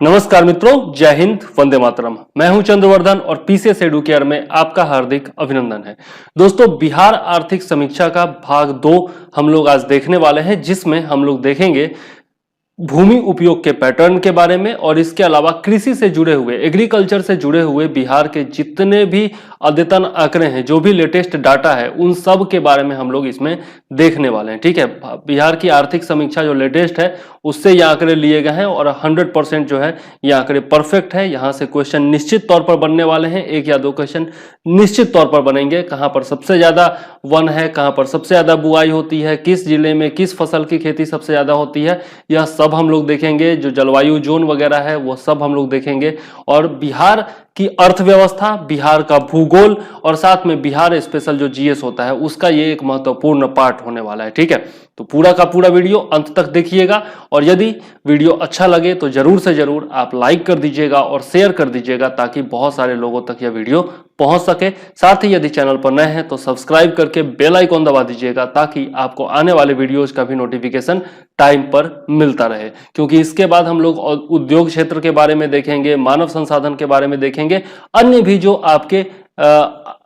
नमस्कार मित्रों, जय हिंद, वंदे मातरम। मैं हूं चंद्रवर्धन और पीसीएस एडुकेयर में आपका हार्दिक अभिनंदन है। दोस्तों, बिहार आर्थिक समीक्षा का भाग 2 हम लोग आज देखने वाले हैं, जिसमें हम लोग देखेंगे भूमि उपयोग के पैटर्न के बारे में और इसके अलावा कृषि से जुड़े हुए, एग्रीकल्चर से जुड़े हुए बिहार के जितने भी अद्यतन आंकड़े हैं, जो भी लेटेस्ट डाटा है, उन सब के बारे में हम लोग इसमें देखने वाले हैं। ठीक है, बिहार की आर्थिक समीक्षा जो लेटेस्ट है उससे ये आंकड़े लिए गए हैं और 100% जो है ये आंकड़े परफेक्ट है। यहाँ से क्वेश्चन निश्चित तौर पर बनने वाले हैं, एक या दो क्वेश्चन निश्चित तौर पर बनेंगे। कहाँ पर सबसे ज्यादा वन है, कहाँ पर सबसे ज्यादा बुआई होती है, किस जिले में किस फसल की खेती सबसे ज्यादा होती है, यह सब हम लोग देखेंगे। जो जलवायु जोन वगैरह है वो सब हम लोग देखेंगे और बिहार की अर्थव्यवस्था, बिहार का भूगोल और साथ में बिहार स्पेशल जो जीएस होता है उसका ये एक महत्वपूर्ण पार्ट होने वाला है। ठीक है, तो पूरा का पूरा वीडियो अंत तक देखिएगा और यदि वीडियो अच्छा लगे तो जरूर से जरूर आप लाइक कर दीजिएगा और शेयर कर दीजिएगा ताकि बहुत सारे लोगों तक यह वीडियो पहुंच सके। साथ ही यदि चैनल पर नए हैं तो सब्सक्राइब करके बेल आइकॉन दबा दीजिएगा ताकि आपको आने वाले वीडियोज का भी नोटिफिकेशन टाइम पर मिलता रहे, क्योंकि इसके बाद हम लोग उद्योग क्षेत्र के बारे में देखेंगे, मानव संसाधन के बारे में देखेंगे, अन्य भी जो आपके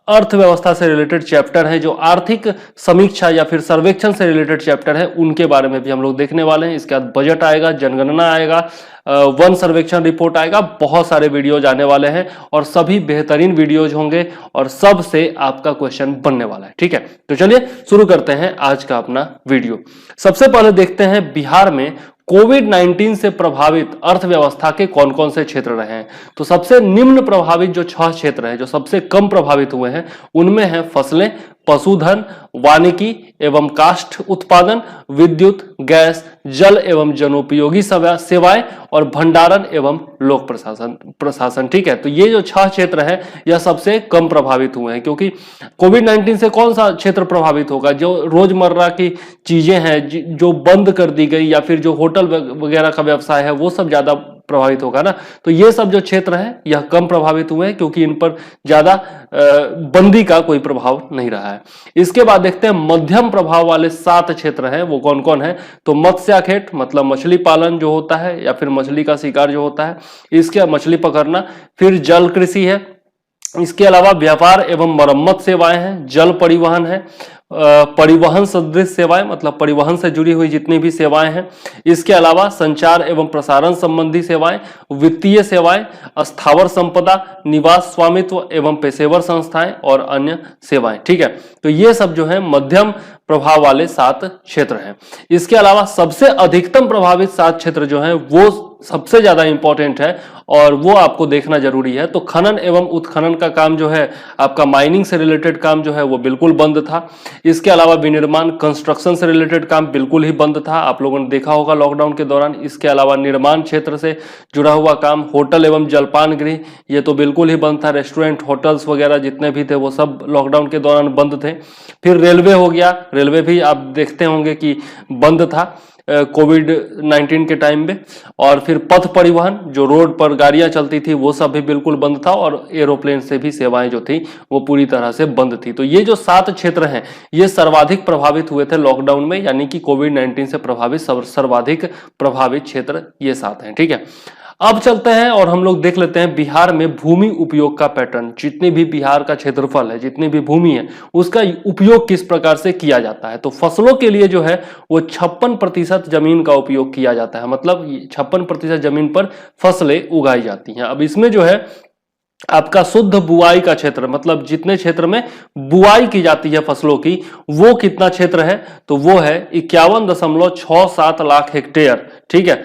अर्थव्यवस्था से रिलेटेड चैप्टर है, जो आर्थिक समीक्षा या फिर सर्वेक्षण से रिलेटेड चैप्टर है, उनके बारे में भी हम लोग देखने वाले हैं। इसके बाद बजट आएगा, जनगणना आएगा, वन सर्वेक्षण रिपोर्ट आएगा, बहुत सारे वीडियोज आने वाले हैं और सभी बेहतरीन वीडियोज होंगे और सबसे आपका क्वेश्चन बनने वाला है। ठीक है, तो चलिए शुरू करते हैं आज का अपना वीडियो। सबसे पहले देखते हैं बिहार में कोविड-19 से प्रभावित अर्थव्यवस्था के कौन कौन से क्षेत्र रहे हैं। तो सबसे निम्न प्रभावित जो 6 क्षेत्र हैं, जो सबसे कम प्रभावित हुए हैं, उनमें है फसलें, पशुधन, वानिकी एवं काष्ठ उत्पादन, विद्युत, गैस, जल एवं जनोपयोगी सेवाएं और भंडारण एवं लोक प्रशासन। ठीक है, तो ये जो 6 क्षेत्र है यह सबसे कम प्रभावित हुए हैं, क्योंकि कोविड-19 से कौन सा क्षेत्र प्रभावित होगा? जो रोजमर्रा की चीजें हैं जो बंद कर दी गई या फिर जो होटल वगैरह का व्यवसाय है वो सब ज्यादा प्रभावित होगा ना। तो ये सब जो क्षेत्र है यह कम प्रभावित हुए हैं क्योंकि इन पर ज्यादा बंदी का कोई प्रभाव नहीं रहा है। इसके बाद देखते हैं मध्यम प्रभाव वाले 7 क्षेत्र हैं, वो कौन कौन है? तो मत्स्याखेट मतलब मछली पालन जो होता है या फिर मछली का शिकार जो होता है, इसके मछली पकड़ना, फिर जल कृषि है, इसके अलावा व्यापार एवं मरम्मत सेवाएं हैं, जल परिवहन है, परिवहन सदृश सेवाएं मतलब परिवहन से जुड़ी हुई जितनी भी सेवाएं हैं, इसके अलावा संचार एवं प्रसारण संबंधी सेवाएं, वित्तीय सेवाएं, स्थावर संपदा, निवास स्वामित्व एवं पेशेवर संस्थाएं और अन्य सेवाएं। ठीक है, तो ये सब जो है मध्यम प्रभाव वाले 7 क्षेत्र हैं। इसके अलावा सबसे अधिकतम प्रभावित 7 क्षेत्र जो हैं वो सबसे ज्यादा इंपॉर्टेंट है और वो आपको देखना जरूरी है। तो खनन एवं उत्खनन का काम जो है, आपका माइनिंग से रिलेटेड काम जो है वो बिल्कुल बंद था। इसके अलावा विनिर्माण कंस्ट्रक्शन से रिलेटेड काम बिल्कुल ही बंद था, आप लोगों ने देखा होगा लॉकडाउन के दौरान। इसके अलावा निर्माण क्षेत्र से जुड़ा हुआ काम, होटल एवं जलपान गृह, ये तो बिल्कुल ही बंद था। रेस्टोरेंट, होटल्स वगैरह जितने भी थे वो सब लॉकडाउन के दौरान बंद थे। फिर रेलवे हो गया, रेलवे भी आप देखते होंगे कि बंद था कोविड-19 के टाइम में। और फिर पथ परिवहन, जो रोड पर गाड़ियां चलती थी वो सब भी बिल्कुल बंद था और एरोप्लेन से भी सेवाएं जो थी वो पूरी तरह से बंद थी। तो ये जो 7 क्षेत्र हैं ये सर्वाधिक प्रभावित हुए थे लॉकडाउन में, यानी कि कोविड-19 से प्रभावित सर्वाधिक प्रभावित क्षेत्र ये 7 हैं। ठीक है, अब चलते हैं और हम लोग देख लेते हैं बिहार में भूमि उपयोग का पैटर्न। जितनी भी बिहार का क्षेत्रफल है, जितनी भी भूमि है, उसका उपयोग किस प्रकार से किया जाता है। तो फसलों के लिए जो है वो 56% जमीन का उपयोग किया जाता है, मतलब 56% जमीन पर फसलें उगाई जाती हैं। अब इसमें जो है आपका शुद्ध बुआई का क्षेत्र, मतलब जितने क्षेत्र में बुआई की जाती है फसलों की, वो कितना क्षेत्र है? तो वो है 51.67 लाख हेक्टेयर। ठीक है,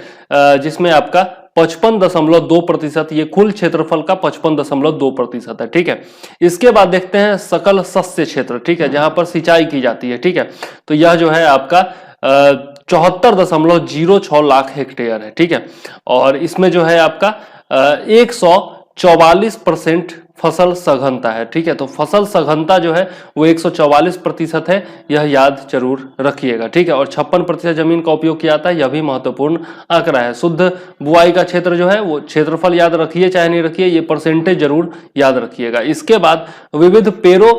जिसमें आपका 55.2%, ये कुल क्षेत्रफल का 55.2% है। ठीक है, इसके बाद देखते हैं सकल शस्य क्षेत्र। ठीक है, जहां पर सिंचाई की जाती है। ठीक है, तो यह जो है आपका 74.06 लाख हेक्टेयर है। ठीक है, और इसमें जो है आपका 144% फसल सघनता है। ठीक है, तो फसल सघनता जो है वो 144% है, यह याद जरूर रखिएगा। ठीक है, और 56% जमीन का उपयोग किया जाता है, यह भी महत्वपूर्ण आंकड़ा है। शुद्ध बुआई का क्षेत्र जो है वो क्षेत्रफल याद रखिए चाहे नहीं रखिए, ये परसेंटेज जरूर याद रखिएगा। इसके बाद विविध पेड़ों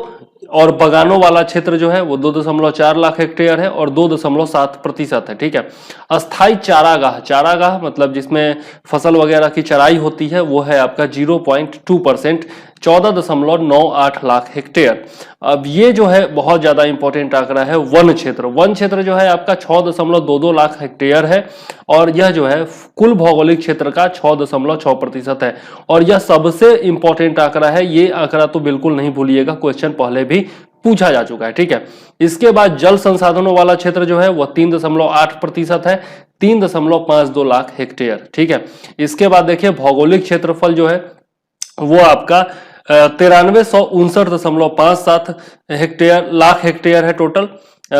और बगानों वाला क्षेत्र जो है वो 2.4 लाख हेक्टेयर है और 2.7% है। ठीक है। अस्थाई चारागाह, चारागाह मतलब जिसमें फसल वगैरह की चराई होती है, वो है आपका 0.2%, 14.98 लाख हेक्टेयर। अब ये जो है बहुत ज्यादा इंपॉर्टेंट आंकड़ा है वन क्षेत्र। वन क्षेत्र जो है आपका 6.22 लाख हेक्टेयर है और यह जो है कुल भौगोलिक क्षेत्र का 6.6% है। और यह सबसे इंपॉर्टेंट आंकड़ा है, ये आंकड़ा तो बिल्कुल नहीं भूलिएगा, क्वेश्चन पहले भी पूछा जा चुका है। ठीक है। इसके बाद जल संसाधनों वाला क्षेत्र जो है वह 3.8% है, 3.52 लाख हेक्टेयर। ठीक है। इसके बाद देखिए भौगोलिक क्षेत्रफल जो है वो आपका 9359.57 हेक्टेयर लाख हेक्टेयर है टोटल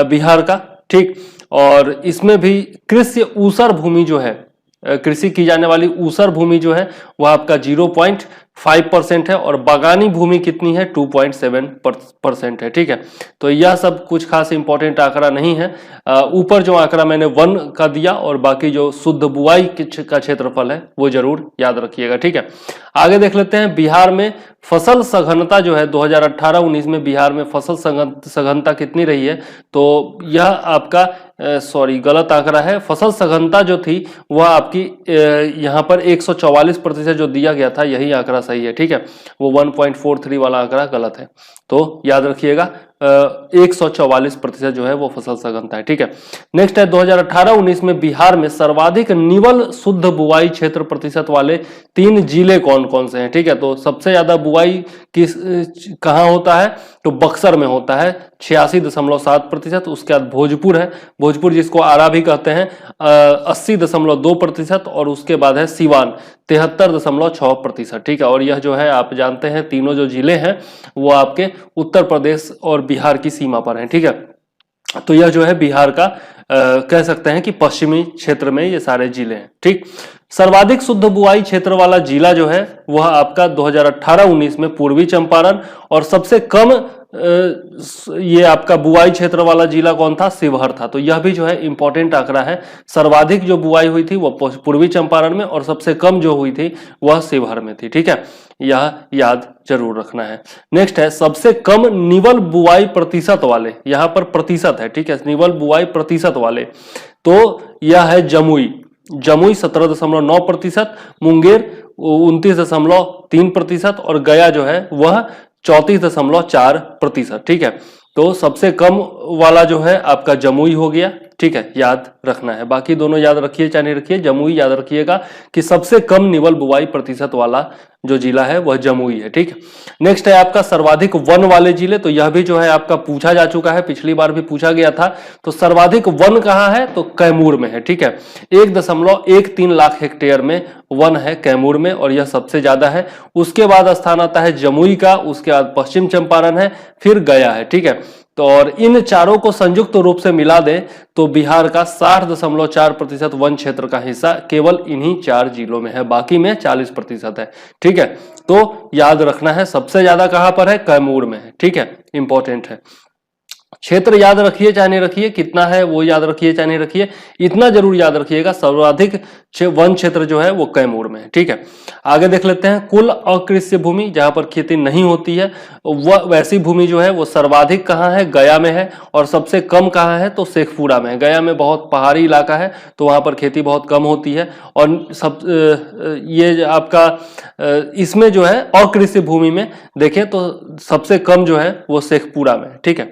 बिहार का। ठीक। और इसमें भी कृषि ऊसर भूमि जो है, कृषि की जाने वाली ऊसर भूमि जो है वह आपका 0.5% है और बागानी भूमि कितनी है 2.7% है। ठीक है। तो यह सब कुछ खास इंपॉर्टेंट आंकड़ा नहीं है। ऊपर जो आंकड़ा मैंने वन का दिया और बाकी जो शुद्ध बुआई का क्षेत्रफल है वो जरूर याद रखिएगा। ठीक है। आगे देख लेते हैं बिहार में फसल सघनता जो है 2018-19 में बिहार में फसल सघनता कितनी रही है, तो यह आपका सॉरी गलत आंकड़ा है। फसल सघनता जो थी वह आपकी यहाँ पर 144% जो दिया गया था, यही आंकड़ा सही है। ठीक है। वो 1.43 वाला आंकड़ा गलत है, तो याद रखिएगा 144% जो है वो फसल सघनता है। ठीक है। नेक्स्ट है 2018-19 में बिहार में सर्वाधिक निवल शुद्ध बुआई क्षेत्र प्रतिशत वाले 3 जिले कौन कौन से हैं। ठीक है। तो सबसे ज्यादा बुआई किस कहाँ होता है, तो बक्सर में होता है 86.7%। उसके बाद भोजपुर है, भोजपुर जिसको आरा भी कहते हैं 80.2% और उसके बाद है सिवान 73.6%। ठीक है। और यह जो है आप जानते हैं तीनों जो जिले हैं वो आपके उत्तर प्रदेश और बिहार की सीमा पर हैं। ठीक है। तो यह जो है बिहार का कह सकते हैं कि पश्चिमी क्षेत्र में ये सारे जिले हैं। ठीक। सर्वाधिक शुद्ध बुआई क्षेत्र वाला जिला जो है वह आपका 2018-19 में पूर्वी चंपारण और सबसे कम ये आपका बुआई क्षेत्र वाला जिला कौन था, शिवहर था। तो यह भी जो है इंपॉर्टेंट आंकड़ा है। सर्वाधिक जो बुआई हुई थी वह पूर्वी चंपारण में और सबसे कम जो हुई थी वह शिवहर में थी। ठीक है। यह याद जरूर रखना है। नेक्स्ट है सबसे कम निवल बुआई प्रतिशत वाले, यहां पर प्रतिशत है। ठीक है। निवल बुआई प्रतिशत वाले, तो यह है जमुई, जमुई 17.9%, मुंगेर 29.3% और गया जो है वह 34.4%। ठीक है। तो सबसे कम वाला जो है आपका जमुई हो गया। ठीक है। याद रखना है, बाकी दोनों याद रखिए चाहे नहीं रखिए, जमुई याद रखिएगा कि सबसे कम निवल बुआई प्रतिशत वाला जो जिला है वह जमुई है। ठीक है। नेक्स्ट है आपका सर्वाधिक वन वाले जिले, तो यह भी जो है आपका पूछा जा चुका है, पिछली बार भी पूछा गया था। तो सर्वाधिक वन कहां है, तो कैमूर में है। ठीक है। 1.13 लाख हेक्टेयर में वन है कैमूर में और यह सबसे ज्यादा है। उसके बाद स्थान आता है जमुई का, उसके बाद पश्चिम चंपारण है, फिर गया है। ठीक है। तो और इन चारों को संयुक्त रूप से मिला दे तो बिहार का 60.4% वन क्षेत्र का हिस्सा केवल इन्हीं 4 जिलों में है, बाकी में 40% है। ठीक है। तो याद रखना है सबसे ज्यादा कहां पर है, कैमूर में है। ठीक है। इंपॉर्टेंट है। क्षेत्र याद रखिए चाहे नहीं रखिए, कितना है वो याद रखिए चाहे नहीं रखिए, इतना जरूर याद रखिएगा सर्वाधिक वन क्षेत्र जो है वो कैमूर में है। ठीक है। आगे देख लेते हैं कुल अकृषि भूमि, जहां पर खेती नहीं होती है वह वैसी भूमि जो है वो सर्वाधिक कहां है, गया में है और सबसे कम कहां है, तो शेखपुरा में है। गया में बहुत पहाड़ी इलाका है तो वहां पर खेती बहुत कम होती है और सब ये आपका इसमें जो है अकृषि भूमि में देखें तो सबसे कम जो है वो शेखपुरा में। ठीक है।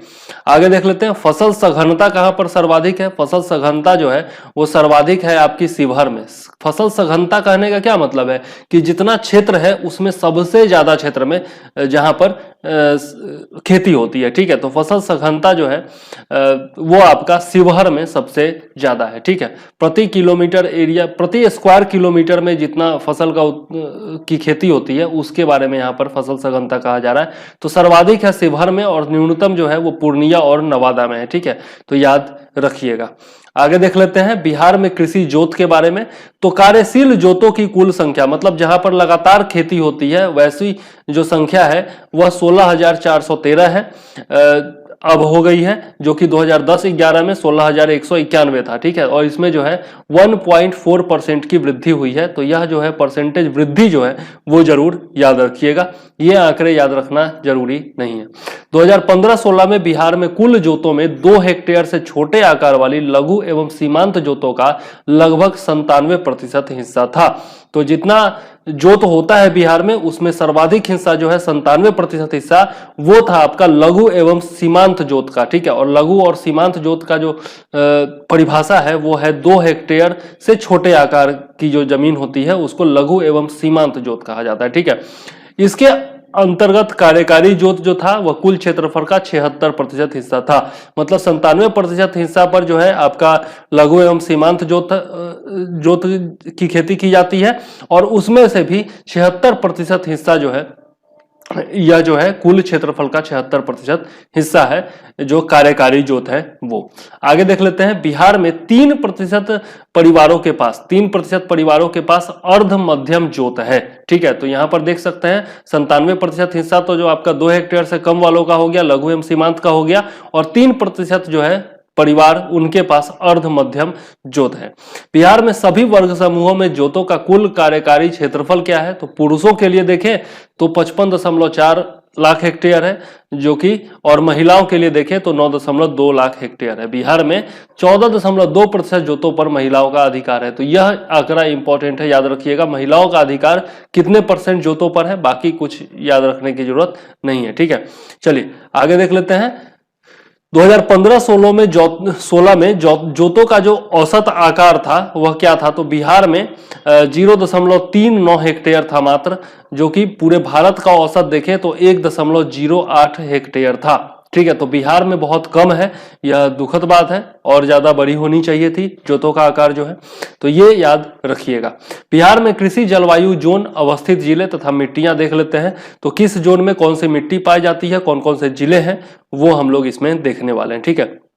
आगे देख लेते हैं फसल सघनता कहां पर सर्वाधिक है, फसल सघनता जो है वो सर्वाधिक है आपकी शिवहर में। फसल सघनता कहने का क्या मतलब है कि जितना क्षेत्र है उसमें सबसे ज्यादा क्षेत्र में जहां पर खेती होती है। ठीक है। तो फसल सघनता जो है वो आपका शिवहर में सबसे ज्यादा है। ठीक है। प्रति किलोमीटर एरिया, प्रति स्क्वायर किलोमीटर में जितना फसल की खेती होती है उसके बारे में यहाँ पर फसल सघनता कहा जा रहा है। तो सर्वाधिक है शिवहर में और न्यूनतम जो है वो पूर्णिया और नवादा में है। ठीक है। तो याद रखिएगा। आगे देख लेते हैं बिहार में कृषि जोत के बारे में, तो कार्यशील जोतों की कुल संख्या, मतलब जहां पर लगातार खेती होती है वैसी जो संख्या है वह 16,413 है। अब हो गई है, जो कि 2010-11 में 16,191 था। ठीक है, और इसमें जो है 1.4% की वृद्धि हुई है। तो यह जो है परसेंटेज वृद्धि जो है वो जरूर याद रखिएगा, ये आंकड़े याद रखना जरूरी नहीं है। 2015-16 में बिहार में कुल जोतों में 2 हेक्टेयर से छोटे आकार वाली लघु एवं सीमांत जोतों का लगभग 97% हिस्सा था। तो जितना जोत होता है बिहार में, उसमें सर्वाधिक हिस्सा जो है 97% हिस्सा वो था आपका लघु एवं सीमांत जोत का। ठीक है, और लघु और सीमांत जोत का जो परिभाषा है वो है 2 हेक्टेयर से छोटे आकार की जो जमीन होती है उसको लघु एवं सीमांत जोत कहा जाता है। ठीक है, इसके अंतर्गत कार्यकारी जोत जो था वह कुल क्षेत्रफल का 76% हिस्सा था। मतलब 97% हिस्सा पर जो है आपका लघु एवं सीमांत जोत की खेती की जाती है, और उसमें से भी 76% हिस्सा जो है यह जो है कुल क्षेत्रफल का 76% हिस्सा है जो कार्यकारी जोत है वो। आगे देख लेते हैं, बिहार में 3% परिवारों के पास 3% परिवारों के पास अर्ध मध्यम जोत है। ठीक है, तो यहां पर देख सकते हैं 97% हिस्सा तो जो आपका 2 हेक्टेयर से कम वालों का हो गया, लघु एवं सीमांत का हो गया, और 3% जो है परिवार उनके पास अर्ध मध्यम जोत है। बिहार में सभी वर्ग समूहों में जोतों का कुल कार्यकारी क्षेत्रफल क्या है? तो पुरुषों के लिए देखें तो 55.4 लाख हेक्टेयर है जो कि, और महिलाओं के लिए देखें तो 9.2 लाख हेक्टेयर है। बिहार में 14.2% जोतों पर महिलाओं का अधिकार है। तो यह आंकड़ा इंपॉर्टेंट है, याद रखिएगा। महिलाओं का अधिकार कितने परसेंट जोतों पर है, बाकी कुछ याद रखने की जरूरत नहीं है। ठीक है, चलिए आगे देख लेते हैं। 2015-16 में जोतों का जो औसत आकार था वह क्या था? तो बिहार में 0.39 हेक्टेयर था मात्र, जो कि पूरे भारत का औसत देखें तो 1.08 हेक्टेयर था। ठीक है, तो बिहार में बहुत कम है, यह दुखद बात है, और ज्यादा बड़ी होनी चाहिए थी जोतों का आकार जो है। तो ये याद रखिएगा। बिहार में कृषि जलवायु जोन अवस्थित जिले तथा मिट्टियां देख लेते हैं। तो किस जोन में कौन सी मिट्टी पाई जाती है, कौन कौन से जिले हैं, वो हम लोग इसमें देखने वाले हैं। ठीक है,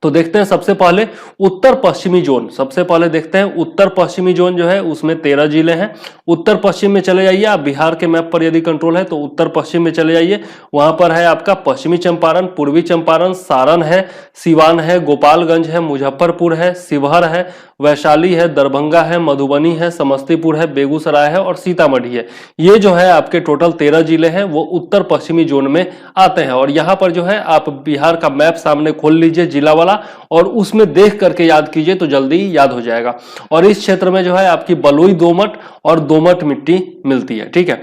तो देखते हैं सबसे पहले उत्तर पश्चिमी जोन। सबसे पहले देखते हैं उत्तर पश्चिमी जोन जो है उसमें 13 जिले हैं। उत्तर पश्चिम में चले जाइए आप, बिहार के मैप पर यदि कंट्रोल है तो उत्तर पश्चिम में चले जाइए। वहां पर है आपका पश्चिमी चंपारण, पूर्वी चंपारण, सारण है, सिवान है, गोपालगंज है, मुजफ्फरपुर है, शिवहर है, वैशाली है, दरभंगा है, मधुबनी है, समस्तीपुर है, बेगूसराय है और सीतामढ़ी है। ये जो है आपके टोटल 13 जिले हैं वो उत्तर पश्चिमी जोन में आते हैं। और यहाँ पर जो है आप बिहार का मैप सामने खोल लीजिए जिला वाला, और उसमें देख करके याद कीजिए तो जल्दी याद हो जाएगा। और इस क्षेत्र में जो है आपकी बलुई दोमट और दोमट मिट्टी मिलती है। ठीक है,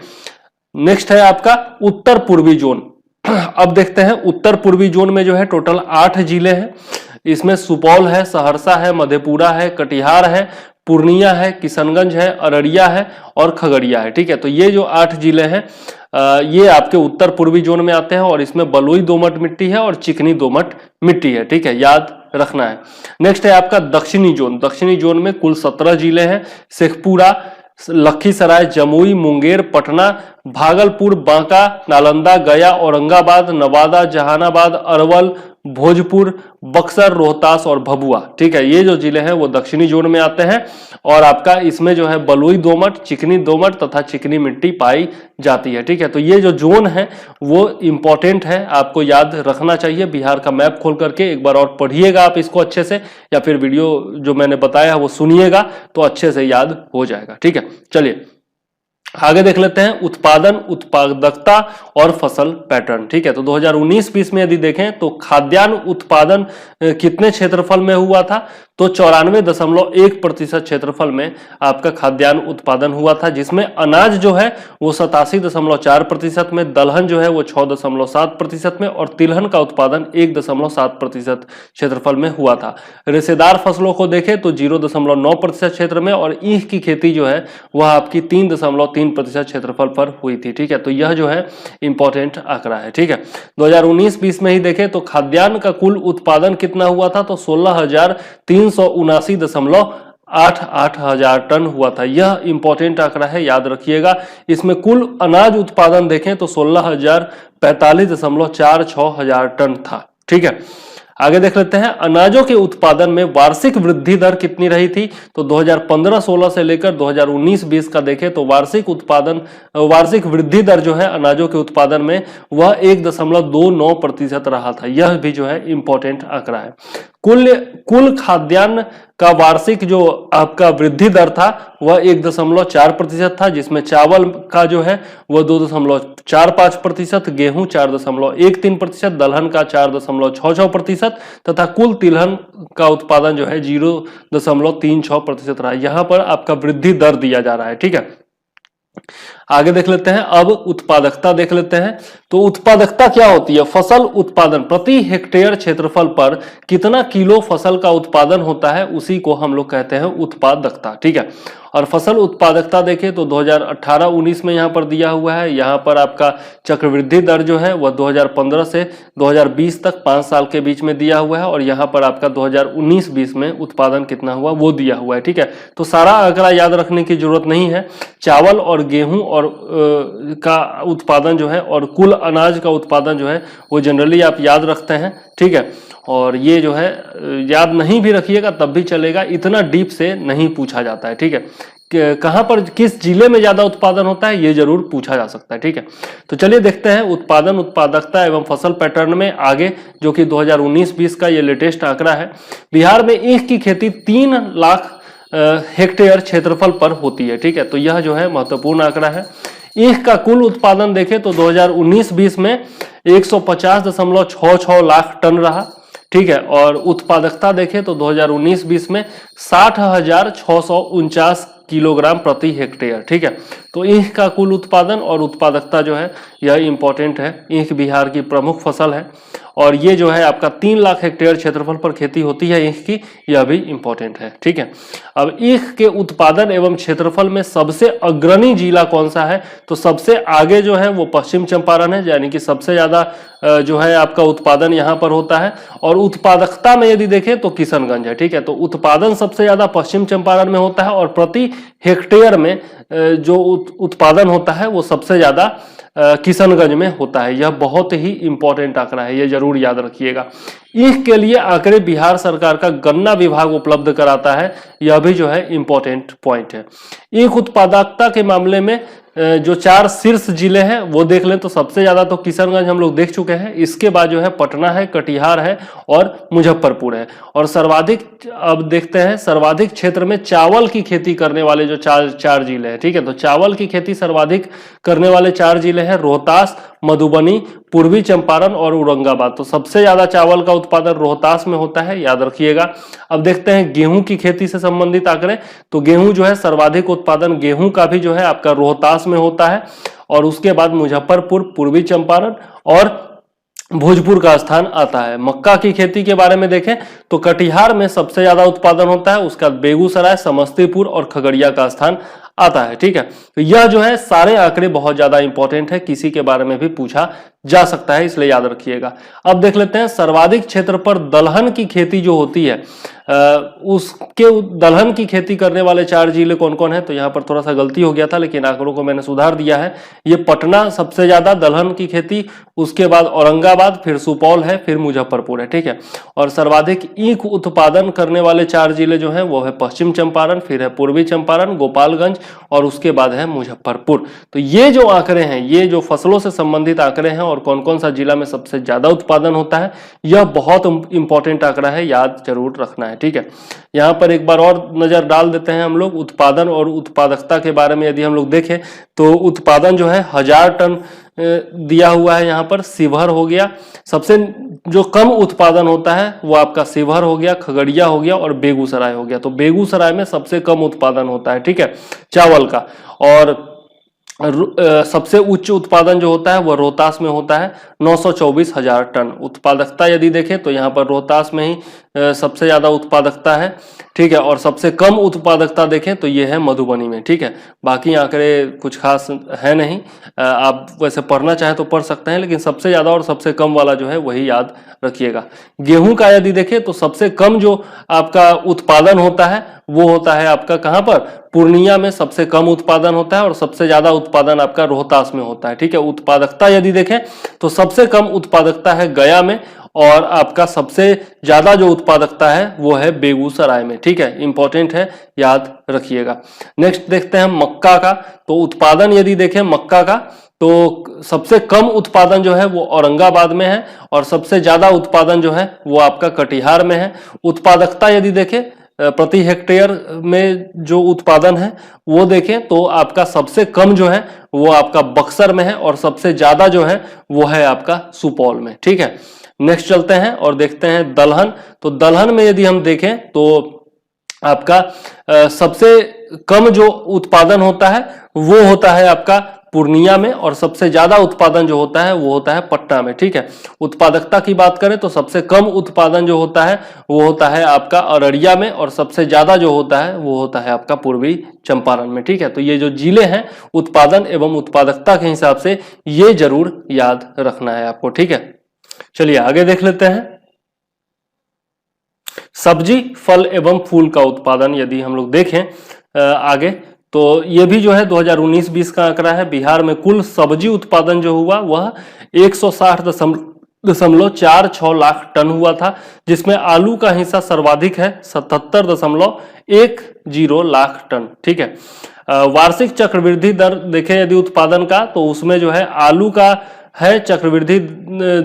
नेक्स्ट है आपका उत्तर पूर्वी जोन। अब देखते हैं उत्तर पूर्वी जोन में जो है टोटल 8 जिले हैं। इसमें सुपौल है, सहरसा है, मधेपुरा है, कटिहार है, पूर्णिया है, किशनगंज है, अररिया है और खगड़िया है। ठीक है, तो ये जो 8 जिले हैं ये आपके उत्तर पूर्वी जोन में आते हैं, और इसमें बलुई दोमट मिट्टी है और चिकनी दोमट मिट्टी है। ठीक है, याद रखना है। नेक्स्ट है आपका दक्षिणी जोन। दक्षिणी जोन में कुल 17 जिले हैं। शेखपुरा, लखीसराय, जमुई, मुंगेर, पटना, भागलपुर, बांका, नालंदा, गया, औरंगाबाद, नवादा, जहानाबाद, अरवल, भोजपुर, बक्सर, रोहतास और भभुआ। ठीक है, ये जो जिले हैं वो दक्षिणी जोन में आते हैं, और आपका इसमें जो है बलुई दोमट, चिकनी दोमट तथा चिकनी मिट्टी पाई जाती है। ठीक है, तो ये जो जोन है वो इंपॉर्टेंट है, आपको याद रखना चाहिए। बिहार का मैप खोल करके एक बार और पढ़िएगा आप इसको अच्छे से, या फिर वीडियो जो मैंने बताया वो सुनिएगा तो अच्छे से याद हो जाएगा। ठीक है, चलिए आगे देख लेते हैं उत्पादन, उत्पादकता और फसल पैटर्न। ठीक है, तो 2019-20 में यदि देखें तो खाद्यान्न उत्पादन कितने क्षेत्रफल में हुआ था? तो 94.1% क्षेत्रफल में आपका खाद्यान्न उत्पादन हुआ था, जिसमें अनाज जो है वो 87.4% में, दलहन जो है वो 6.7% में, और तिलहन का उत्पादन 1.7% क्षेत्रफल में हुआ था। रेशेदार फसलों को देखें तो 0.9% क्षेत्र में, और ईख की खेती जो है वह आपकी 3.3% क्षेत्रफल पर हुई थी। ठीक है, तो यह जो है इंपॉर्टेंट आंकड़ा है। ठीक है, 2019-20 में ही देखें तो खाद्यान्न का कुल उत्पादन कितना हुआ था? तो 16,379.88 हजार टन हुआ था। यह इंपॉर्टेंट आंकड़ा है, याद रखिएगा। इसमें कुल अनाज उत्पादन देखें तो 16,045.46 हजार टन था। ठीक है, आगे देख लेते हैं अनाजों के उत्पादन में वार्षिक वृद्धि दर कितनी रही थी। तो 2015-16 से लेकर 2019-20 का देखें तो वार्षिक वृद्धि दर जो है अनाजों के उत्पादन में वह 1.29% रहा था। यह भी जो है इंपॉर्टेंट आंकड़ा है। कुल खाद्यान्न का वार्षिक जो आपका वृद्धि दर था वह 1.4% था, जिसमें चावल का जो है वह 2.45%, गेहूं 4.13%, दलहन का 4.66% तथा कुल तिलहन का उत्पादन जो है 0.36% रहा। यहां पर आपका वृद्धि दर दिया जा रहा है। ठीक है, आगे देख लेते हैं। अब उत्पादकता देख लेते हैं। तो उत्पादकता क्या होती है? फसल उत्पादन, प्रति हेक्टेयर क्षेत्रफल पर कितना किलो फसल का उत्पादन होता है उसी को हम लोग कहते हैं उत्पादकता। ठीक है, और फसल उत्पादकता देखें तो 2018-19 में यहां पर दिया हुआ है। यहां पर आपका चक्रवृद्धि दर जो है वह 2015 से 2020 तक 5 साल के बीच में दिया हुआ है, और यहां पर आपका 2019-20 में उत्पादन कितना हुआ वो दिया हुआ है। ठीक है, तो सारा आंकड़ा याद रखने की जरूरत नहीं है। चावल और गेहूं और का उत्पादन जो है और कुल अनाज का उत्पादन जो है वो जनरली आप याद रखते हैं। ठीक है, और ये जो है याद नहीं भी रखिएगा तब भी चलेगा, इतना डीप से नहीं पूछा जाता है। ठीक है, कहां पर किस जिले में ज्यादा उत्पादन होता है ये जरूर पूछा जा सकता है। ठीक है, तो चलिए देखते हैं उत्पादन, उत्पादकता एवं फसल पैटर्न में आगे, जो कि 2019-20 का ये लेटेस्ट आंकड़ा है। बिहार में ईख की खेती 3 लाख हेक्टेयर क्षेत्रफल पर होती है। ठीक है, तो यह जो है महत्वपूर्ण आंकड़ा है। ईख का कुल उत्पादन देखें तो 2019-20 में 150.66 लाख टन रहा। ठीक है, और उत्पादकता देखें तो 2019-20 में 60,649 किलोग्राम प्रति हेक्टेयर। ठीक है, तो ईख का कुल उत्पादन और उत्पादकता जो है यह इंपॉर्टेंट है। ईख बिहार की प्रमुख फसल है और ये जो है आपका 3 लाख हेक्टेयर क्षेत्रफल पर खेती होती है ईख की, यह भी इंपॉर्टेंट है। ठीक है, अब ईख के उत्पादन एवं क्षेत्रफल में सबसे अग्रणी जिला कौन सा है? तो सबसे आगे जो है वो पश्चिम चंपारण है, यानी कि सबसे ज्यादा जो है आपका उत्पादन यहाँ पर होता है। और उत्पादकता में यदि देखें तो किशनगंज है। ठीक है, तो उत्पादन सबसे ज्यादा पश्चिम चंपारण में होता है और प्रति हेक्टेयर में जो उत्पादन होता है वो सबसे ज्यादा किशनगंज में होता है। यह बहुत ही इंपॉर्टेंट आंकड़ा है, यह जरूर याद रखिएगा। ईख के लिए आंकड़े बिहार सरकार का गन्ना विभाग उपलब्ध कराता है, यह भी जो है इंपॉर्टेंट पॉइंट है। ईख उत्पादकता के मामले में जो 4 शीर्ष जिले हैं वो देख लें तो सबसे ज्यादा तो किशनगंज हम लोग देख चुके हैं, इसके बाद जो है पटना है, कटिहार है और मुजफ्फरपुर है। और सर्वाधिक, अब देखते हैं सर्वाधिक क्षेत्र में चावल की खेती करने वाले जो चार जिले हैं। ठीक है, तो चावल की खेती सर्वाधिक करने वाले 4 जिले हैं रोहतास, मधुबनी, पूर्वी चंपारण और औरंगाबाद। तो सबसे ज्यादा चावल का उत्पादन रोहतास में होता है, याद रखिएगा। अब देखते हैं गेहूं की खेती से संबंधित आंकड़े। तो गेहूं जो है सर्वाधिक उत्पादन गेहूं का भी जो है आपका रोहतास में होता है, और उसके बाद मुजफ्फरपुर, पूर्वी चंपारण और भोजपुर का स्थान आता है। मक्का की खेती के बारे में देखें तो कटिहार में सबसे ज्यादा उत्पादन होता है, उसका बेगूसराय, समस्तीपुर और खगड़िया का स्थान आता है। ठीक है, तो यह जो है सारे आंकड़े बहुत ज्यादा इंपॉर्टेंट है, किसी के बारे में भी पूछा जा सकता है, इसलिए याद रखिएगा। अब देख लेते हैं सर्वाधिक क्षेत्र पर दलहन की खेती जो होती है, उसके दलहन की खेती करने वाले 4 जिले कौन कौन है? तो यहाँ पर थोड़ा सा गलती हो गया था, लेकिन आंकड़ों को मैंने सुधार दिया है। ये पटना सबसे ज्यादा दलहन की खेती, उसके बाद औरंगाबाद, फिर सुपौल है, फिर मुजफ्फरपुर है। ठीक है, और सर्वाधिक ईख उत्पादन करने वाले 4 जिले जो है वो है पश्चिम चंपारण, फिर है पूर्वी चंपारण, गोपालगंज और उसके बाद है मुजफ्फरपुर। तो ये जो आंकड़े हैं, ये जो फसलों से संबंधित आंकड़े हैं और कौन कौन सा जिला में सबसे ज्यादा उत्पादन होता है, यह बहुत इंपॉर्टेंट आंकड़ा है, याद जरूर रखना है। ठीक है, यहां पर एक बार और नजर डाल देते हैं हम लोग उत्पादन और उत्पादकता के बारे में। यदि हम लोग देखें तो उत्पादन जो है 1000 टन दिया हुआ है। यहाँ पर शिवहर हो गया, सबसे जो कम उत्पादन होता है वो आपका शिवहर हो गया, खगड़िया हो गया और बेगूसराय हो गया। तो बेगूसराय में सबसे कम उत्पादन होता है, ठीक है, चावल का। और सबसे उच्च उत्पादन जो होता है वह रोहतास में होता है, 924,000 टन। उत्पादकता यदि देखें तो यहाँ पर रोहतास में ही सबसे ज्यादा उत्पादकता है, ठीक है, और सबसे कम उत्पादकता देखें तो ये है मधुबनी में। ठीक है, बाकी आंकड़े कुछ खास है नहीं, आप वैसे पढ़ना चाहे तो पढ़ सकते हैं, लेकिन सबसे ज्यादा और सबसे कम वाला जो है वही याद रखिएगा। गेहूं का यदि देखें तो सबसे कम जो आपका उत्पादन होता है वो होता है आपका कहां पर? पूर्णिया में सबसे कम उत्पादन होता है और सबसे ज्यादा उत्पादन आपका रोहतास में होता है। ठीक है, उत्पादकता यदि देखें तो सबसे कम उत्पादकता है गया में और आपका सबसे ज्यादा जो उत्पादकता है वो है बेगूसराय में। ठीक है, इंपॉर्टेंट है, याद रखिएगा। नेक्स्ट देखते हैं मक्का का। तो उत्पादन यदि देखें मक्का का, तो सबसे कम उत्पादन जो है वो औरंगाबाद में है और सबसे ज्यादा उत्पादन जो है वो आपका कटिहार में है। उत्पादकता यदि देखें प्रति हेक्टेयर में जो उत्पादन है वो देखें तो आपका सबसे कम जो है वो आपका बक्सर में है और सबसे ज्यादा जो है वो है आपका सुपौल में। ठीक है, नेक्स्ट चलते हैं और देखते हैं दलहन। तो दलहन में यदि हम देखें तो आपका सबसे कम जो उत्पादन होता है वो होता है आपका पूर्णिया में और सबसे ज्यादा उत्पादन जो होता है वो होता है पटना में। ठीक है, उत्पादकता की बात करें तो सबसे कम उत्पादन जो होता है वो होता है आपका अररिया में और सबसे ज्यादा जो होता है वो होता है आपका पूर्वी चंपारण में। ठीक है, तो ये जो जिले हैं उत्पादन एवं उत्पादकता के हिसाब से ये जरूर याद रखना है आपको। ठीक है, चलिए आगे देख लेते हैं। सब्जी फल एवं फूल का उत्पादन यदि हम लोग देखें आगे, तो ये भी जो है 2019-20 का आंकड़ा है। बिहार में कुल सब्जी उत्पादन जो हुआ वह 160.46 लाख टन हुआ था, जिसमें आलू का हिस्सा सर्वाधिक है 77.10 लाख टन। ठीक है, वार्षिक चक्रवृद्धि दर देखें यदि उत्पादन का, तो उसमें जो है आलू का है चक्रवृद्धि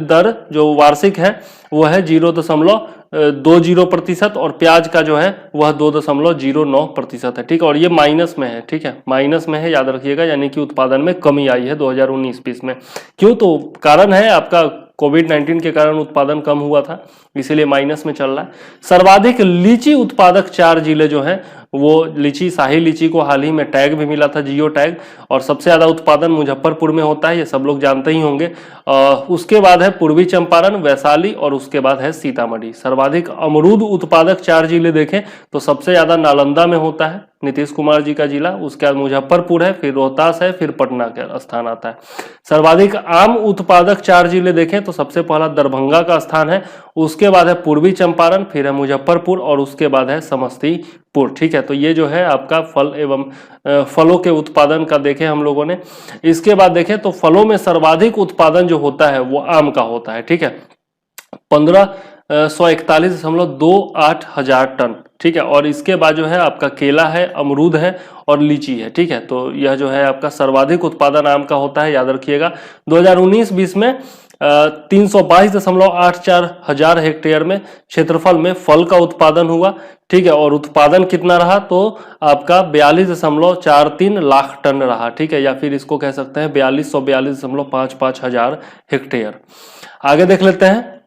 दर जो वार्षिक है वो है 0.20% और प्याज का जो है वह 2.09% है। ठीक है, और ये माइनस में है। ठीक है, माइनस में है, याद रखिएगा, यानी कि उत्पादन में कमी आई है 2019-20 में। क्यों? तो कारण है आपका कोविड-19 के कारण उत्पादन कम हुआ था, इसीलिए माइनस में चल रहा है। सर्वाधिक लीची उत्पादक 4 जिले जो हैं वो लीची, शाही लीची को हाल ही में टैग भी मिला था, जियो टैग, और सबसे ज्यादा उत्पादन मुजफ्फरपुर में होता है, ये सब लोग जानते ही होंगे। उसके बाद है पूर्वी चंपारण, वैशाली और उसके बाद है सीतामढ़ी। सर्वाधिक अमरूद उत्पादक 4 जिले देखें तो सबसे ज्यादा नालंदा में होता है, नीतीश कुमार जी का जिला, उसके बाद मुजफ्फरपुर है, फिर रोहतास है, फिर पटना का स्थान आता है। सर्वाधिक आम उत्पादक 4 जिले देखें तो सबसे पहला दरभंगा का स्थान है, उसके बाद है पूर्वी चंपारण, फिर है मुजफ्फरपुर और उसके बाद है समस्तीपुर। ठीक है, तो ये जो है आपका फल एवं फलों के उत्पादन का देखें हम लोगों ने। इसके बाद देखें तो फलों में सर्वाधिक उत्पादन जो होता है वो आम का होता है। ठीक है, 1541.28 हजार टन। ठीक है, और इसके बाद जो है आपका केला है, अमरूद है और लीची है। ठीक है, तो यह जो है आपका सर्वाधिक उत्पादन आम का होता है, याद रखिएगा। 2019-20 में 322.84 हजार हेक्टेयर में क्षेत्रफल में फल का उत्पादन हुआ। ठीक है, और उत्पादन कितना रहा तो आपका 42.43 लाख टन रहा। ठीक है, या फिर इसको कह सकते हैं 4242.55 हजार हेक्टेयर। आगे देख लेते हैं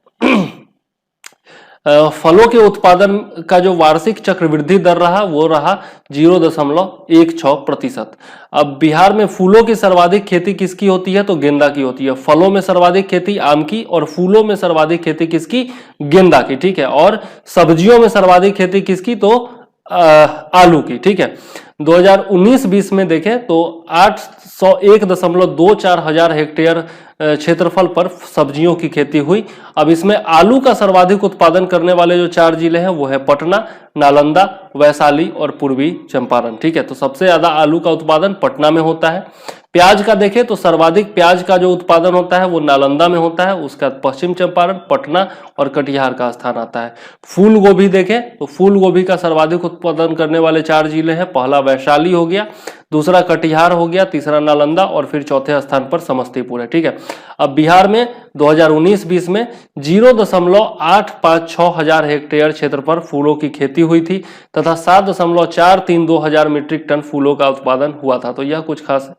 फलों के उत्पादन का जो वार्षिक चक्रवृद्धि दर रहा वो रहा 0.16%। अब बिहार में फूलों की सर्वाधिक खेती किसकी होती है तो गेंदा की होती है। फलों में सर्वाधिक खेती आम की और फूलों में सर्वाधिक खेती किसकी, गेंदा की। ठीक है, और सब्जियों में सर्वाधिक खेती किसकी तो आलू की। ठीक है, 2019-20 में देखें तो 801.24 हजार हेक्टेयर क्षेत्रफल पर सब्जियों की खेती हुई। अब इसमें आलू का सर्वाधिक उत्पादन करने वाले जो 4 जिले हैं वो है पटना, नालंदा, वैशाली और पूर्वी चंपारण। ठीक है, तो सबसे ज्यादा आलू का उत्पादन पटना में होता है। प्याज का देखें तो सर्वाधिक प्याज का जो उत्पादन होता है वो नालंदा में होता है, उसका पश्चिम चंपारण, पटना और कटिहार का स्थान आता है। फूल गोभी देखें तो फूल गोभी का सर्वाधिक उत्पादन करने वाले 4 जिले हैं, पहला वैशाली हो गया, दूसरा कटिहार हो गया, तीसरा नालंदा और फिर चौथे स्थान पर समस्तीपुर है। ठीक है, अब बिहार में 2019-20 में 0.856 हजार हेक्टेयर क्षेत्र पर फूलों की खेती हुई थी तथा 7.432 हजार मीट्रिक टन फूलों का उत्पादन हुआ था। तो यह कुछ खास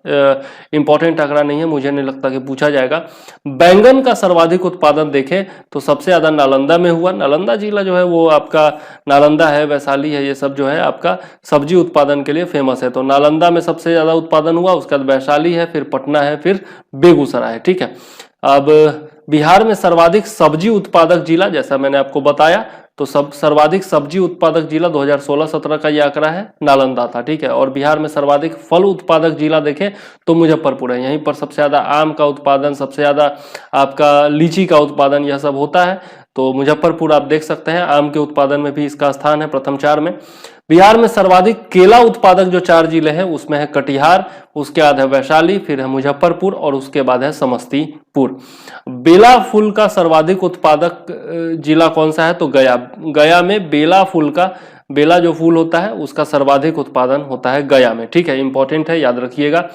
इंपॉर्टेंट आंकड़ा नहीं है, मुझे नहीं लगता कि पूछा जाएगा। बैंगन का सर्वाधिक उत्पादन देखें तो सबसे ज्यादा नालंदा में हुआ। नालंदा जिला जो है वो आपका नालंदा है, वैशाली है, ये सब जो है आपका सब्जी उत्पादन के लिए फेमस है। तो नालंदा में सबसे ज्यादा उत्पादन हुआ, उसके बाद वैशाली है, फिर पटना है, फिर बेगूसराय है। ठीक है, अब बिहार में सर्वाधिक सब्जी उत्पादक जिला जैसा मैंने आपको बताया तो सर्वाधिक सब्जी उत्पादक जिला 2016-17 का यह आंकड़ा है, नालंदा था। ठीक है, और बिहार में सर्वाधिक फल उत्पादक जिला देखें तो मुजफ्फरपुर है। यहीं पर सबसे ज्यादा आम का उत्पादन, सबसे ज्यादा आपका लीची का उत्पादन यह सब होता है। तो मुजफ्फरपुर आप देख सकते हैं, आम के उत्पादन में भी इसका स्थान है प्रथम 4 में। बिहार में सर्वाधिक केला उत्पादक जो 4 जिले हैं उसमें है कटिहार, उसके बाद है वैशाली, फिर है मुजफ्फरपुर और उसके बाद है समस्तीपुर। बेला फूल का सर्वाधिक उत्पादक जिला कौन सा है? तो गया। गया में बेला फूल का, बेला जो फूल होता है उसका सर्वाधिक उत्पादन होता है गया में। ठीक है, इंपॉर्टेंट है, याद रखिएगा।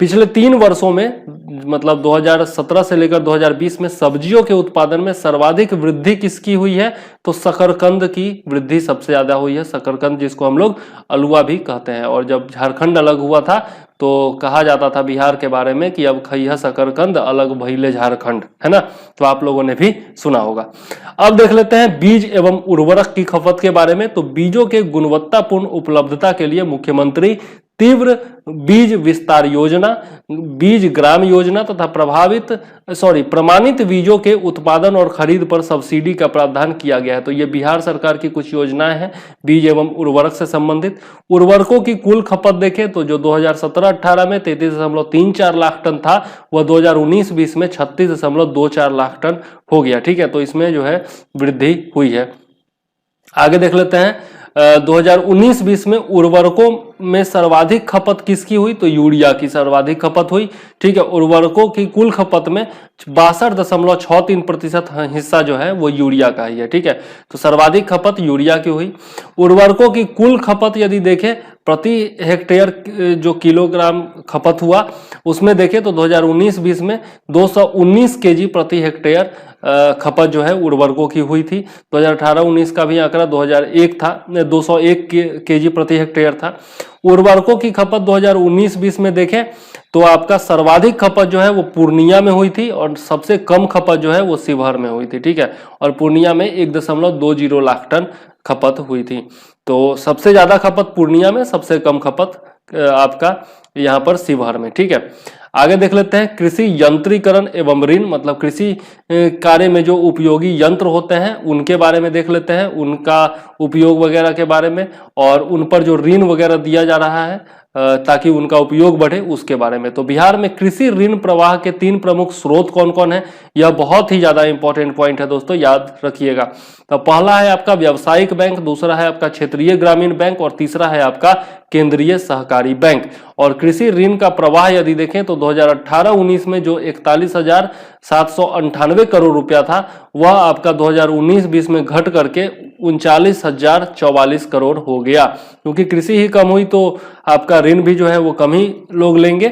पिछले 3 वर्षों में मतलब 2017 से लेकर 2020 में सब्जियों के उत्पादन में सर्वाधिक वृद्धि किसकी हुई है? तो शकरकंद की वृद्धि सबसे ज्यादा हुई है। शकरकंद जिसको हम लोग अलुआ भी कहते हैं, और जब झारखंड अलग हुआ था तो कहा जाता था बिहार के बारे में कि अब खइहा शकरकंद अलग भइले झारखंड, है ना? तो आप लोगों ने भी सुना होगा। अब देख लेते हैं बीज एवं उर्वरक की खपत के बारे में। तो बीजों के गुणवत्तापूर्ण उपलब्धता के लिए मुख्यमंत्री तीव्र बीज विस्तार योजना, बीज ग्राम योजना तथा प्रमाणित बीजों के उत्पादन और खरीद पर सब्सिडी का प्रावधान किया गया है। तो ये बिहार सरकार की कुछ योजनाएं हैं बीज एवं उर्वरक से संबंधित। उर्वरकों की कुल खपत देखें तो जो 2017-18 में 33.34 लाख टन था, वह 2019-20 में 36.24 लाख टन हो गया। ठीक है, तो इसमें जो है वृद्धि हुई है। आगे देख लेते हैं 2019-20 में उर्वरकों में सर्वाधिक खपत किसकी हुई? तो यूरिया की सर्वाधिक खपत हुई। ठीक है, उर्वरकों की कुल खपत में 62.63% हिस्सा जो है वो यूरिया का ही है। ठीक है, तो सर्वाधिक खपत यूरिया की हुई। उर्वरकों की कुल खपत यदि देखें प्रति हेक्टेयर जो किलोग्राम खपत हुआ उसमें देखें तो 2019-20 में 219 केजी प्रति हेक्टेयर खपत जो है उर्वरकों की हुई थी। 2018-19 का भी आंकड़ा 2001 था, 201 केजी प्रति हेक्टेयर था। उर्वरकों की खपत 2019-20 में देखें तो आपका सर्वाधिक खपत जो है वो पूर्णिया में हुई थी और सबसे कम खपत जो है वो शिवहर में हुई थी। ठीक है, और पूर्णिया में 1.20 लाख टन खपत हुई थी। तो सबसे ज्यादा खपत पूर्णिया में, सबसे कम खपत आपका यहाँ पर शिवहर में। ठीक है, आगे देख लेते हैं कृषि यंत्रीकरण एवं ऋण, मतलब कृषि कार्य में जो उपयोगी यंत्र होते हैं उनके बारे में देख लेते हैं, उनका उपयोग वगैरह के बारे में, और उन पर जो ऋण वगैरह दिया जा रहा है ताकि उनका उपयोग बढ़े उसके बारे में। तो बिहार में कृषि ऋण प्रवाह के 3 प्रमुख स्रोत कौन कौन है? यह बहुत ही ज्यादा इंपॉर्टेंट पॉइंट है दोस्तों, याद रखिएगा। तो पहला है आपका व्यावसायिक बैंक, दूसरा है आपका क्षेत्रीय ग्रामीण बैंक और तीसरा है आपका केंद्रीय सहकारी बैंक। और कृषि ऋण का प्रवाह यदि देखें तो 2018-19 में जो 41,798 करोड़ रुपया था वह आपका 2019-20 में घट करके 39,044 करोड़ हो गया, क्योंकि कृषि ही कम हुई तो आपका ऋण भी जो है वो कम ही लोग लेंगे।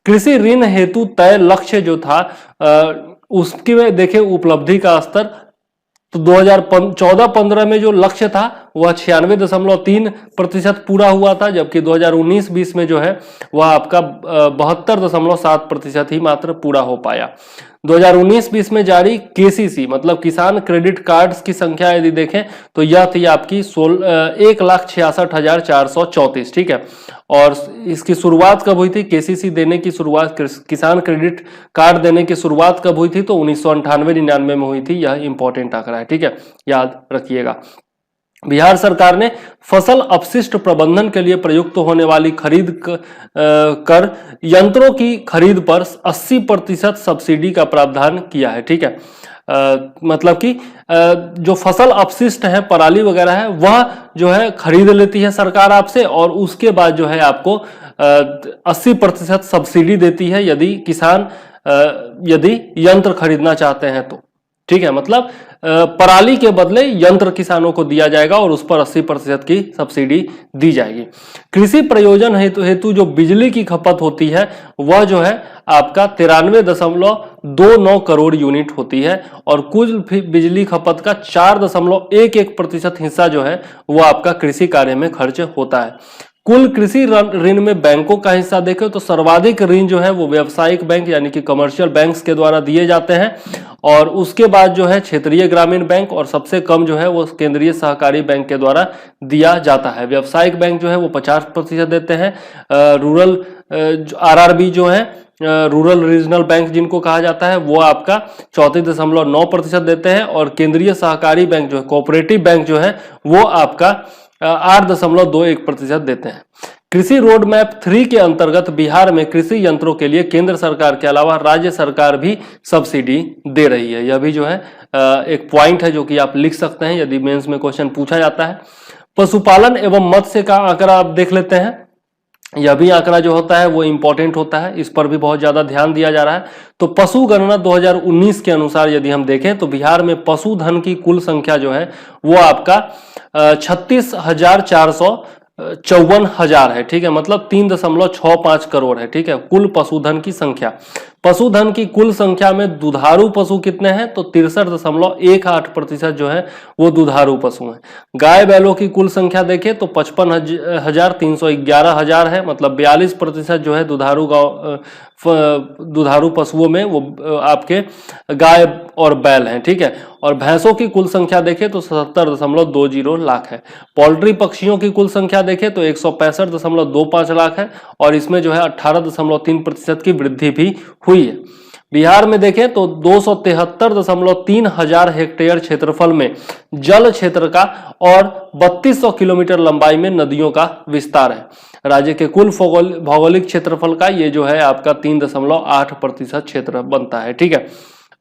कृषि ऋण हेतु तय लक्ष्य जो था उसकी में देखें उपलब्धि का स्तर, तो 2014-15 में जो लक्ष्य था वह 96.3% पूरा हुआ था, जबकि 2019-20 में जो है वह आपका 72.7% ही मात्र पूरा हो पाया। 2019-20 में जारी केसीसी मतलब किसान क्रेडिट कार्ड्स की संख्या यदि देखें तो यह थी आपकी 1,66,434। ठीक है, और इसकी शुरुआत कब हुई थी? केसीसी देने की शुरुआत, किसान क्रेडिट कार्ड देने की शुरुआत कब हुई थी? तो 1998-99 में हुई थी। यह इंपॉर्टेंट आंकड़ा है। ठीक है, याद रखिएगा। बिहार सरकार ने फसल अपशिष्ट प्रबंधन के लिए प्रयुक्त होने वाली खरीद कर यंत्रों की खरीद पर 80% सब्सिडी का प्रावधान किया है। ठीक है, मतलब कि जो फसल अपशिष्ट है, पराली वगैरह है, वह जो है खरीद लेती है सरकार आपसे और उसके बाद जो है आपको 80% सब्सिडी देती है यदि किसान यदि यंत्र खरीदना चाहते हैं तो। ठीक है, मतलब पराली के बदले यंत्र किसानों को दिया जाएगा और उस पर 80% की सब्सिडी दी जाएगी। कृषि प्रयोजन हेतु जो बिजली की खपत होती है वह जो है आपका 93.29 करोड़ यूनिट होती है और कुल बिजली खपत का 4.11% हिस्सा जो है वो आपका कृषि कार्य में खर्च होता है। कुल कृषि ऋण में बैंकों का हिस्सा देखें तो सर्वाधिक ऋण जो है वो व्यावसायिक बैंक यानी कि कमर्शियल बैंक्स के द्वारा दिए जाते हैं और उसके बाद जो है क्षेत्रीय ग्रामीण बैंक और सबसे कम जो है वो केंद्रीय सहकारी बैंक के द्वारा दिया जाता है। व्यावसायिक बैंक जो है वो 50% देते हैं। रूरल आरआरबी जो है रूरल रीजनल बैंक जिनको कहा जाता है वो आपका 34.9% देते हैं और केंद्रीय सहकारी बैंक जो है कोऑपरेटिव बैंक जो है वो आपका 8.21% देते हैं। कृषि रोड मैप 3 के अंतर्गत बिहार में कृषि यंत्रों के लिए केंद्र सरकार के अलावा राज्य सरकार भी सब्सिडी दे रही है। यह भी जो है एक पॉइंट है जो कि आप लिख सकते हैं यदि मेंस में क्वेश्चन पूछा जाता है। पशुपालन एवं मत्स्य का आंकड़ा आप देख लेते हैं। यह भी आंकड़ा जो होता है वो इंपॉर्टेंट होता है, इस पर भी बहुत ज्यादा ध्यान दिया जा रहा है। तो पशु गणना 2019 के अनुसार यदि हम देखें तो बिहार में पशुधन की कुल संख्या जो है वो आपका 36,454,000 है। ठीक है, मतलब 3.65 करोड़ है। ठीक है, कुल पशुधन की संख्या। पशुधन की कुल संख्या में दुधारू पशु कितने हैं तो 63.18% जो है वो दुधारू पशु हैं। गाय बैलों की कुल संख्या देखें तो 55,311,000 है, मतलब 42% जो है दुधारू पशुओं में वो आपके गाय और बैल हैं। ठीक है, और भैंसों की कुल संख्या देखें तो 77.20 लाख है। पोल्ट्री पक्षियों की कुल संख्या देखें तो 165.25 लाख है, और इसमें जो है 18.3% की वृद्धि भी हुई है। बिहार में देखें तो 273.3 हजार हेक्टेयर क्षेत्रफल में जल क्षेत्र का और 3200 किलोमीटर लंबाई में नदियों का विस्तार है। राज्य के कुल भौगोलिक क्षेत्रफल का ये जो है आपका 3.8% क्षेत्र बनता है। ठीक है,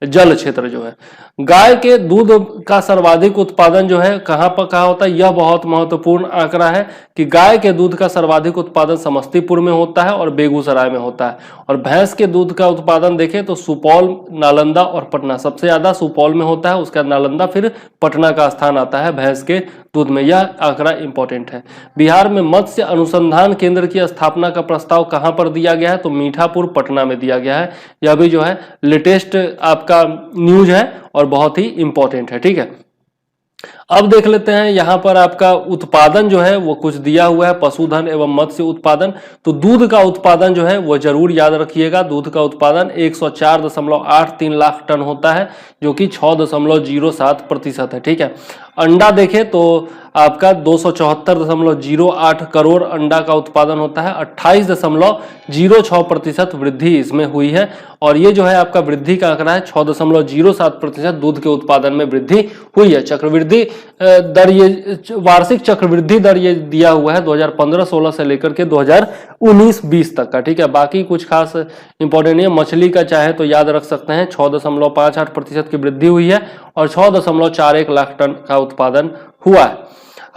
जल क्षेत्र जो है। गाय के दूध का सर्वाधिक उत्पादन जो है कहां पर कहा होता है, यह बहुत महत्वपूर्ण आंकड़ा है कि गाय के दूध का सर्वाधिक उत्पादन समस्तीपुर में होता है और बेगूसराय में होता है। और भैंस के दूध का उत्पादन देखें तो सुपौल, नालंदा और पटना, सबसे ज्यादा सुपौल में होता है, उसका नालंदा, फिर पटना का स्थान आता है भैंस के दूध में। यह आंकड़ा इंपॉर्टेंट है। बिहार में मत्स्य अनुसंधान केंद्र की स्थापना का प्रस्ताव कहां पर दिया गया है तो मीठापुर, पटना में दिया गया है। यह भी जो है लेटेस्ट आपका न्यूज है और बहुत ही इंपॉर्टेंट है। ठीक है, अब देख लेते हैं यहां पर आपका उत्पादन जो है वो कुछ दिया हुआ है, पशुधन एवं मत्स्य उत्पादन। तो दूध का उत्पादन जो है वो जरूर याद रखिएगा। दूध का उत्पादन 104.83 लाख टन होता है, जो कि 6.07% है। ठीक है, अंडा देखें तो आपका 274.08 करोड़ अंडा का उत्पादन होता है, 28.06% वृद्धि इसमें हुई है। और ये जो है आपका वृद्धि का आंकड़ा है 6.07% दूध के उत्पादन में वृद्धि हुई है। चक्रवृद्धि दर, ये वार्षिक चक्रवृद्धि दर ये दिया हुआ है 2015-16 से लेकर के 2019-20 तक का। ठीक है, बाकी कुछ खास इंपॉर्टेंट नहीं है। मछली का चाहे तो याद रख सकते हैं, 6.58% की वृद्धि हुई है और 6.41 लाख टन का उत्पादन हुआ है।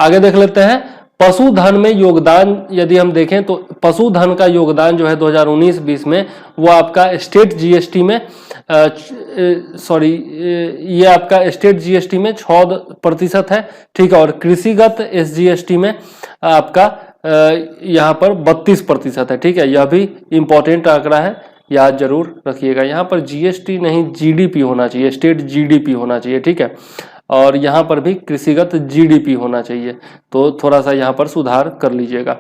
आगे देख लेते हैं पशुधन में योगदान। यदि हम देखें तो पशुधन का योगदान जो है 2019-20 में वो आपका स्टेट जीएसटी में ये आपका स्टेट जीएसटी में 6% है। ठीक है, और कृषिगत एसजीएसटी में आपका यहाँ पर 32% है। ठीक है, यह भी इंपॉर्टेंट आंकड़ा है, याद जरूर रखिएगा। यहाँ पर जीएसटी नहीं, जीडीपी होना चाहिए, स्टेट जीडीपी होना चाहिए। ठीक है, और यहाँ पर भी कृषिगत जीडीपी होना चाहिए, तो थोड़ा सा यहाँ पर सुधार कर लीजिएगा।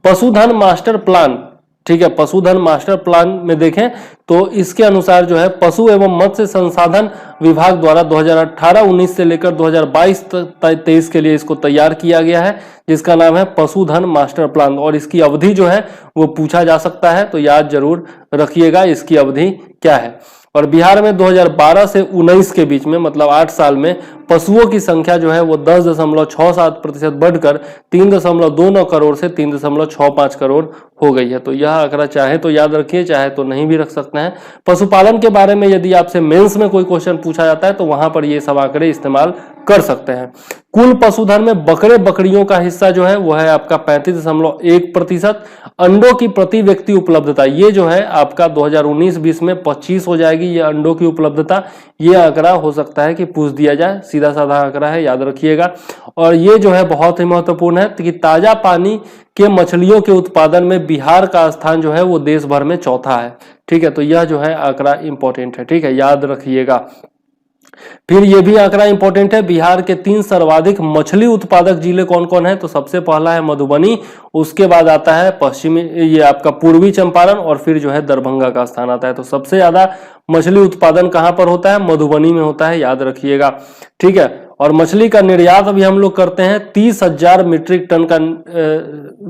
पशुधन मास्टर प्लान, ठीक है, पशुधन मास्टर प्लान में देखें तो इसके अनुसार जो है पशु एवं मत्स्य संसाधन विभाग द्वारा 2018-19 से लेकर 2022-23 के लिए इसको तैयार किया गया है, जिसका नाम है पशुधन मास्टर प्लान। और इसकी अवधि जो है वो पूछा जा सकता है, तो याद जरूर रखिएगा इसकी अवधि क्या है। और बिहार में 2012 से 19 के बीच में, मतलब 8 साल में, पशुओं की संख्या जो है वो 10.67% बढ़कर 3.29 करोड़ से 3.65 करोड़ हो गई है। तो यह आंकड़ा चाहे तो याद रखिए, चाहे तो नहीं भी रख सकते हैं। पशुपालन के बारे में यदि आपसे मेंस में कोई क्वेश्चन पूछा जाता है तो वहां पर ये सब आंकड़े इस्तेमाल कर सकते हैं। कुल पशुधन में बकरे बकरियों का हिस्सा जो है वो है आपका 35.1%। अंडों की प्रति व्यक्ति उपलब्धता, ये जो है आपका 2019-20 में 25 हो जाएगी ये अंडों की उपलब्धता। ये आंकड़ा हो सकता है कि पूछ दिया जाए, सीधा साधा आंकड़ा है, याद रखिएगा। और ये जो है बहुत ही महत्वपूर्ण है कि ताजा पानी के मछलियों के उत्पादन में बिहार का स्थान जो है वो देश भर में चौथा है। ठीक है, तो यह जो है आंकड़ा इंपॉर्टेंट है। ठीक है, याद रखिएगा। फिर यह भी आंकड़ा इंपॉर्टेंट है, बिहार के 3 सर्वाधिक मछली उत्पादक जिले कौन कौन है तो सबसे पहला है मधुबनी, उसके बाद आता है पश्चिमी, ये आपका पूर्वी चंपारण, और फिर जो है दरभंगा का स्थान आता है। तो सबसे ज्यादा मछली उत्पादन कहां पर होता है, मधुबनी में होता है, याद रखिएगा। ठीक है, और मछली का निर्यात भी हम लोग करते हैं। 30,000 मीट्रिक टन का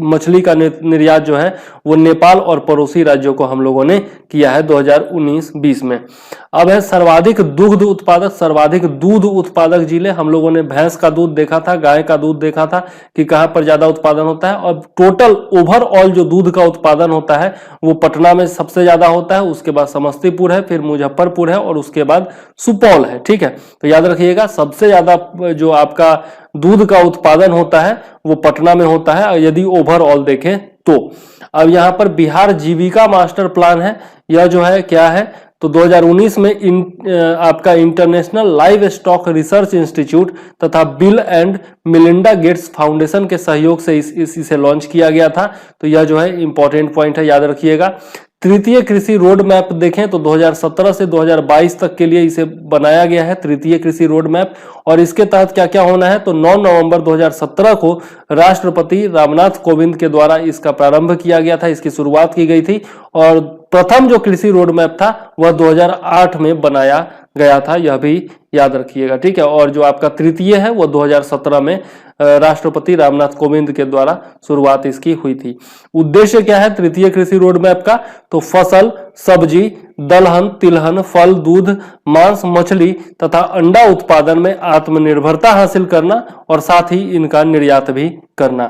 मछली का निर्यात जो है वो नेपाल और पड़ोसी राज्यों को हम लोगों ने किया है 2019-20 में। अब है सर्वाधिक दुग्ध उत्पादक, सर्वाधिक दूध उत्पादक जिले। हम लोगों ने भैंस का दूध देखा था, गाय का दूध देखा था कि कहां पर ज्यादा उत्पादन होता है, और टोटल ओवरऑल जो दूध का उत्पादन होता है वो पटना में सबसे ज्यादा होता है, उसके बाद समस्तीपुर है, फिर मुजफ्फरपुर है और उसके बाद सुपौल है। ठीक है, तो याद रखिएगा सबसे ज्यादा जो आपका दूध का उत्पादन होता है वो पटना में होता है यदि ओवरऑल देखें तो। अब यहां पर बिहार जीविका मास्टर प्लान है, यह जो है क्या है तो 2019 में आपका International Livestock Research Institute तथा Bill and Melinda Gates Foundation के सहयोग से इसे लॉन्च किया गया था। तो यह जो है इंपॉर्टेंट पॉइंट है, याद रखिएगा। तृतीय कृषि रोड मैप देखें तो 2017 से 2022 तक के लिए इसे बनाया गया है, तृतीय कृषि रोड मैप। और इसके तहत क्या क्या होना है तो 9 नवंबर 2017 को राष्ट्रपति रामनाथ कोविंद के द्वारा इसका प्रारंभ किया गया था, इसकी शुरुआत की गई थी। और प्रथम जो कृषि रोड मैप था वह 2008 में बनाया गया था, यह भी याद रखिएगा। ठीक है, और जो आपका तृतीय है वो 2017 में राष्ट्रपति रामनाथ कोविंद के द्वारा शुरुआत इसकी हुई थी। उद्देश्य क्या है तृतीय कृषि रोड मैप का तो फसल, सब्जी, दलहन, तिलहन, फल, दूध, मांस, मछली तथा अंडा उत्पादन में आत्मनिर्भरता हासिल करना और साथ ही इनका निर्यात भी करना।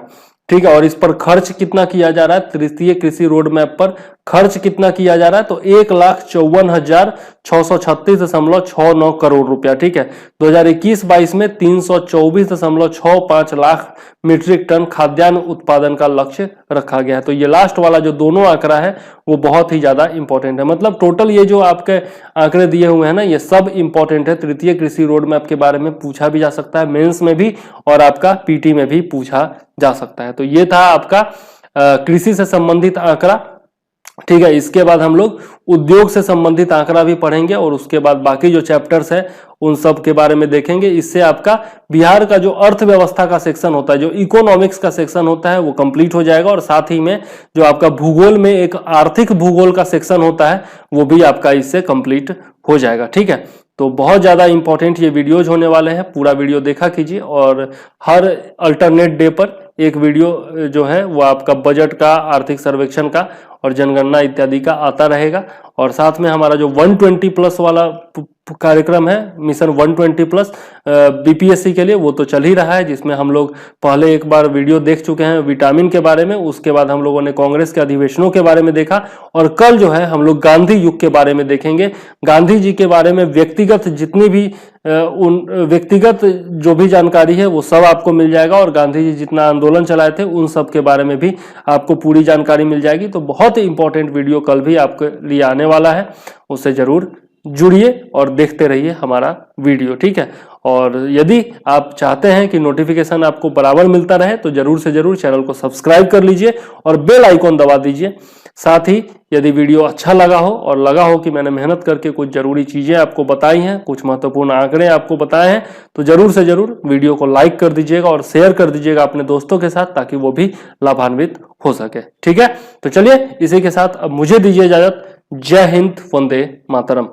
ठीक है, और इस पर खर्च कितना किया जा रहा है, तृतीय कृषि रोड मैप पर खर्च कितना किया जा रहा है तो 1,54,636.69 करोड़ रुपया। ठीक है, 2021-22 में 324.65 लाख मीट्रिक टन खाद्यान्न उत्पादन का लक्ष्य रखा गया है। तो ये लास्ट वाला जो दोनों आंकड़ा है वो बहुत ही ज्यादा इंपॉर्टेंट है, मतलब टोटल ये जो आपके आंकड़े दिए हुए हैं ना ये सब इंपॉर्टेंट है। तृतीय कृषि रोड मैप के बारे में पूछा भी जा सकता है मेंस में भी और आपका पीटी में भी पूछा जा सकता है। तो ये था आपका कृषि से संबंधित आंकड़ा। ठीक है, इसके बाद हम लोग उद्योग से संबंधित आंकड़ा भी पढ़ेंगे और उसके बाद बाकी जो चैप्टर्स है उन सब के बारे में देखेंगे। इससे आपका बिहार का जो अर्थव्यवस्था का सेक्शन होता है, जो इकोनॉमिक्स का सेक्शन होता है वो कंप्लीट हो जाएगा, और साथ ही में जो आपका भूगोल में एक आर्थिक भूगोल का सेक्शन होता है वो भी आपका इससे कंप्लीट हो जाएगा। ठीक है, तो बहुत ज्यादा इंपॉर्टेंट ये वीडियोज होने वाले हैं, पूरा वीडियो देखा कीजिए। और हर अल्टरनेट डे पर एक वीडियो जो है वो आपका बजट का, आर्थिक सर्वेक्षण का और जनगणना इत्यादि का आता रहेगा। और साथ में हमारा जो 120 प्लस वाला कार्यक्रम है, मिशन 120 प्लस बीपीएससी के लिए, वो तो चल ही रहा है, जिसमें हम लोग पहले एक बार वीडियो देख चुके हैं विटामिन के बारे में, उसके बाद हम लोगों ने कांग्रेस के अधिवेशनों के बारे में देखा, और कल जो है हम लोग गांधी युग के बारे में देखेंगे। गांधी जी के बारे में व्यक्तिगत जितनी भी उन व्यक्तिगत जो भी जानकारी है वो सब आपको मिल जाएगा, और गांधी जी जितना आंदोलन चलाए थे उन सब के बारे में भी आपको पूरी जानकारी मिल जाएगी। तो बहुत ही इंपॉर्टेंट वीडियो कल भी आपके लिए आने वाला है, उससे जरूर जुड़िए और देखते रहिए हमारा वीडियो। ठीक है, और यदि आप चाहते हैं कि नोटिफिकेशन आपको बराबर मिलता रहे तो जरूर से जरूर चैनल को सब्सक्राइब कर लीजिए और बेल आइकॉन दबा दीजिए। साथ ही यदि वीडियो अच्छा लगा हो और लगा हो कि मैंने मेहनत करके कुछ जरूरी चीजें आपको बताई हैं, कुछ महत्वपूर्ण आंकड़े आपको बताए हैं, तो जरूर से जरूर वीडियो को लाइक कर दीजिएगा और शेयर कर दीजिएगा अपने दोस्तों के साथ, ताकि वो भी लाभान्वित हो सके। ठीक है, तो चलिए इसी के साथ अब मुझे दीजिए इजाजत। जय हिंद, वंदे मातरम।